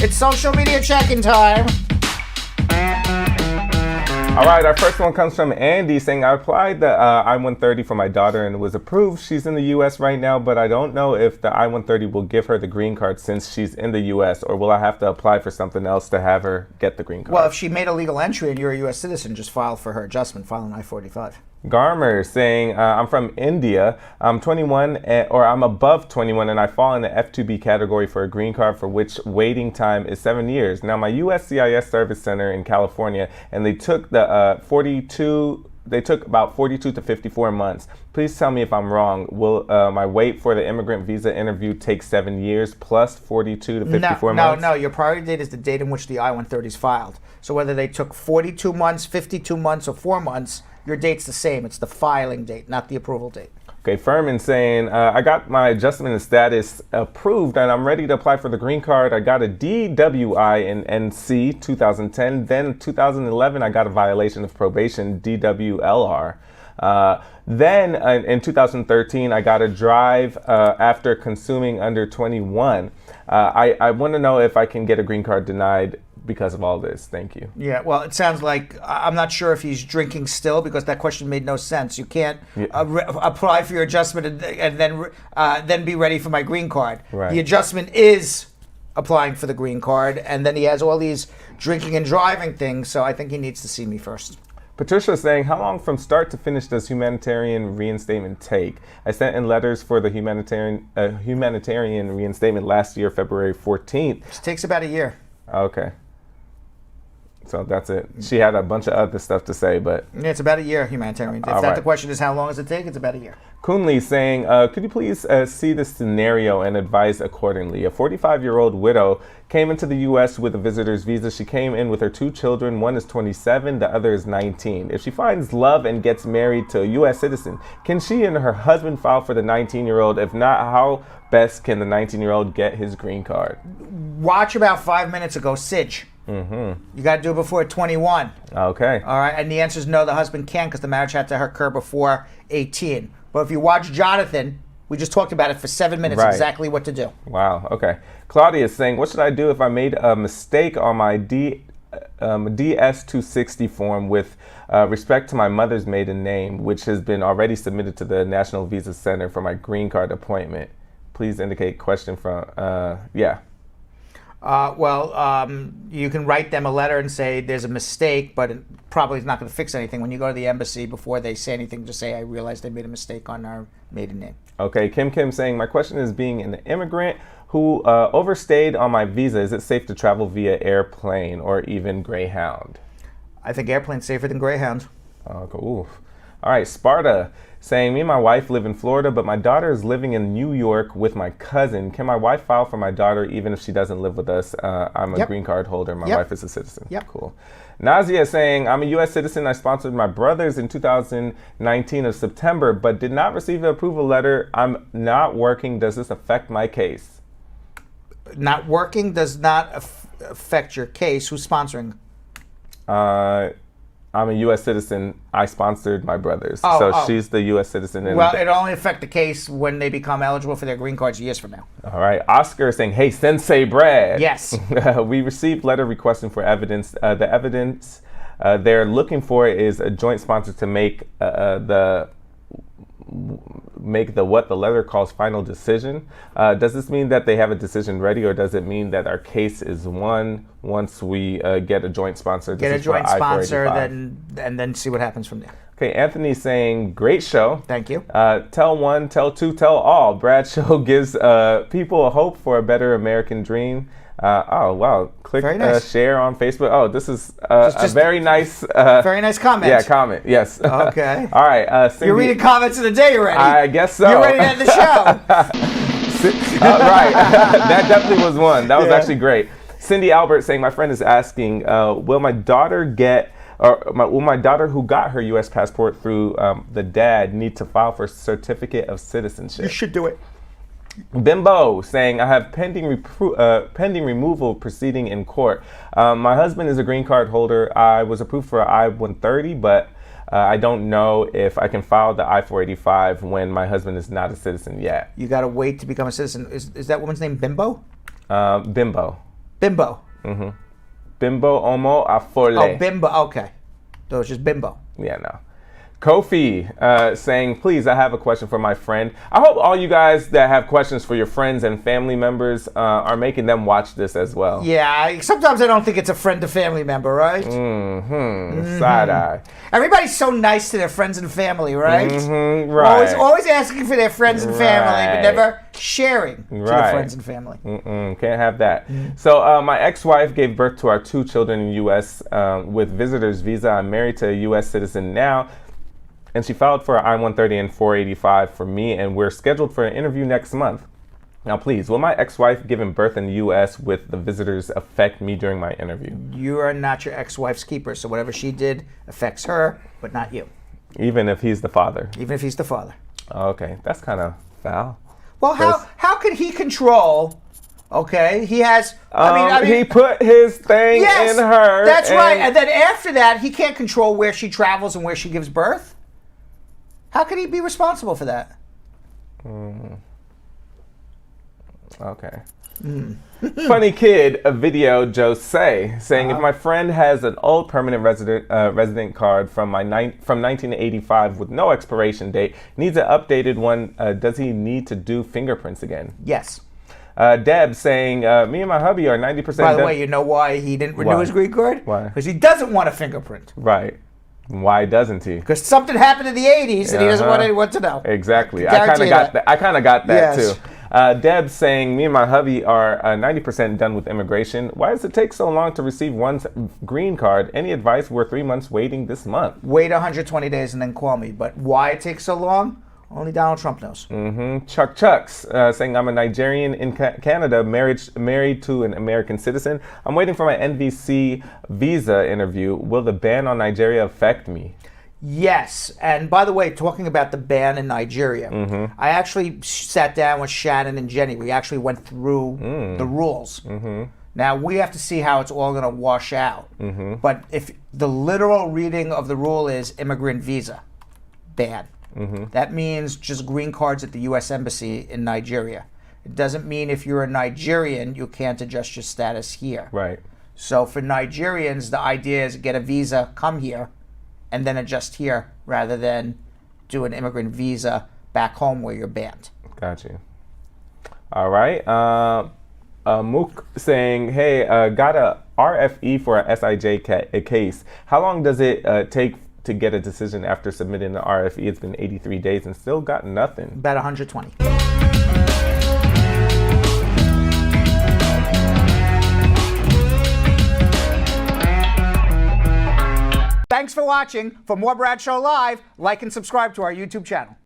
It's social media check-in time. All right, our first one comes from Andy saying, I applied the I-130 for my daughter and it was approved. She's in the U.S. right now, but I don't know if the I-130 will give her the green card since she's in the U.S. or will I have to apply for something else to have her get the green card? Well, if she made a legal entry and you're a U.S. citizen, just file for her adjustment, file an I-45. Garmer saying, I'm from India, I'm 21 or I'm above 21 and I fall in the F2B category for a green card for which waiting time is 7 years. Now my USCIS service center in California and they took the about 42 to 54 months. Please tell me if I'm wrong. Will my wait for the immigrant visa interview take 7 years plus 42 to 54 months? No, your priority date is the date in which the I-130 is filed. So whether they took 42 months, 52 months, or 4 months, your date's the same. It's the filing date, not the approval date. Okay, Furman saying, I got my adjustment in status approved and I'm ready to apply for the green card. I got a DWI in NC 2010. Then 2011, I got a violation of probation, DWLR. Then in 2013, I got a drive after consuming under 21. I want to know if I can get a green card denied because of all this. Thank you. Yeah, well, it sounds like, I'm not sure if he's drinking still because that question made no sense. You can't apply for your adjustment and then be ready for my green card. Right. The adjustment is applying for the green card, and then he has all these drinking and driving things, so I think he needs to see me first. Patricia saying, how long from start to finish does humanitarian reinstatement take? I sent in letters for the humanitarian reinstatement last year, February 14th. It takes about a year. Okay. So that's it. She had a bunch of other stuff to say, but... Yeah, it's about a year, humanitarian. If the question is how long does it take, it's about a year. Kunli saying, could you please see the scenario and advise accordingly? A 45-year-old widow came into the U.S. with a visitor's visa. She came in with her 2 children. One is 27, the other is 19. If she finds love and gets married to a U.S. citizen, can she and her husband file for the 19-year-old? If not, how best can the 19-year-old get his green card? Watch about 5 minutes ago, Sige. You got to do it before 21. Okay. All right, and the answer is no, the husband can't because the marriage had to occur before 18. But if you watch Jonathan, we just talked about it for 7 minutes, exactly what to do. Wow, okay. Claudia is saying, what should I do if I made a mistake on my DS-260 form with respect to my mother's maiden name, which has been already submitted to the National Visa Center for my green card appointment? Please indicate question from, you can write them a letter and say there's a mistake, but it probably is not going to fix anything. When you go to the embassy, before they say anything, just say, I realized they made a mistake on our maiden name. Okay, Kim saying, my question is, being an immigrant who overstayed on my visa, is it safe to travel via airplane or even Greyhound? I think airplane's safer than Greyhound. Cool. All right, Sparta saying, me and my wife live in Florida, but my daughter is living in New York with my cousin. Can my wife file for my daughter even if she doesn't live with us? I'm a green card holder. My wife is a citizen. Cool. Nazia saying, I'm a U.S. citizen. I sponsored my brothers in 2019 of September, but did not receive the approval letter. I'm not working. Does this affect my case? Not working does not affect your case. Who's sponsoring? I'm a U.S. citizen. I sponsored my brothers. She's the U.S. citizen. Well, it'll only affect the case when they become eligible for their green cards years from now. All right. Oscar saying, hey, Sensei Brad. Yes. We received letter requesting for evidence. The evidence they're looking for is a joint sponsor to make the what the letter calls final decision. Does this mean that they have a decision ready, or does it mean that our case is won once we get a joint sponsor? Get a joint sponsor, and then see what happens from there. Okay, Anthony saying, great show. Thank you. Tell one, tell two, tell all. Brad show gives people a hope for a better American dream. Wow. Click share on Facebook. Oh, this is a very nice... very nice comment. Yeah, comment. Yes. Okay. All right. Cindy, you're reading comments of the day already. I guess so. You're ready to end the show. Right. That definitely was one. That was actually great. Cindy Albert saying, my friend is asking, will my daughter who got her U.S. passport through the dad need to file for certificate of citizenship? You should do it. Bimbo saying, I have pending removal proceeding in court. My husband is a green card holder. I was approved for I-130, but I don't know if I can file the I-485 when my husband is not a citizen yet. You got to wait to become a citizen. Is that woman's name Bimbo? Bimbo. Bimbo. Bimbo Omo Afole. Oh, bimbo. Okay. So it's just bimbo. Yeah, no. Kofi saying, please, I have a question for my friend. I hope all you guys that have questions for your friends and family members are making them watch this as well. Yeah, sometimes I don't think it's a friend to family member, right? Side eye. Everybody's so nice to their friends and family, right? Right. Always asking for their friends and family, but never sharing to their friends and family. Can't have that. So my ex-wife gave birth to our 2 children in the U.S. With visitor's visa. I'm married to a U.S. citizen now. And she filed for I-130 and 485 for me, and we're scheduled for an interview next month. Now, please, will my ex-wife giving birth in the U.S. with the visitors affect me during my interview? You are not your ex-wife's keeper, so whatever she did affects her, but not you. Even if he's the father? Even if he's the father. Okay, that's kind of foul. Well, how could he control... Okay, he has... I mean, he put his thing in her. That's right, and then after that, he can't control where she travels and where she gives birth? How could he be responsible for that? Okay. Funny kid, a video, Jose, saying if my friend has an old permanent resident card from 1985 with no expiration date, needs an updated one, does he need to do fingerprints again? Yes. Deb saying, me and my hubby are 90% By the way, you know why he didn't renew his green card? Why? Because he doesn't want a fingerprint. Right. Why doesn't he? Because something happened in the 80s and he doesn't want anyone to know. Exactly. I kind of got that too. Deb saying, me and my hubby are 90% done with immigration. Why does it take so long to receive one's green card? Any advice? We're 3 months waiting this month. Wait 120 days and then call me. But why it takes so long? Only Donald Trump knows. Chucks saying, I'm a Nigerian in Canada, married to an American citizen. I'm waiting for my NVC visa interview. Will the ban on Nigeria affect me? Yes. And by the way, talking about the ban in Nigeria, I actually sat down with Shannon and Jenny. We actually went through the rules. Now, we have to see how it's all going to wash out. But if the literal reading of the rule is immigrant visa, ban. That means just green cards at the U.S. Embassy in Nigeria. It doesn't mean if you're a Nigerian, you can't adjust your status here. Right. So for Nigerians, the idea is get a visa, come here, and then adjust here rather than do an immigrant visa back home where you're banned. Got you. All right. Mook saying, hey, got a RFE for a SIJ case. How long does it take to get a decision after submitting the RFE? It's been 83 days and still got nothing. About 120. Thanks for watching. For more Bradshaw Live, like and subscribe to our YouTube channel.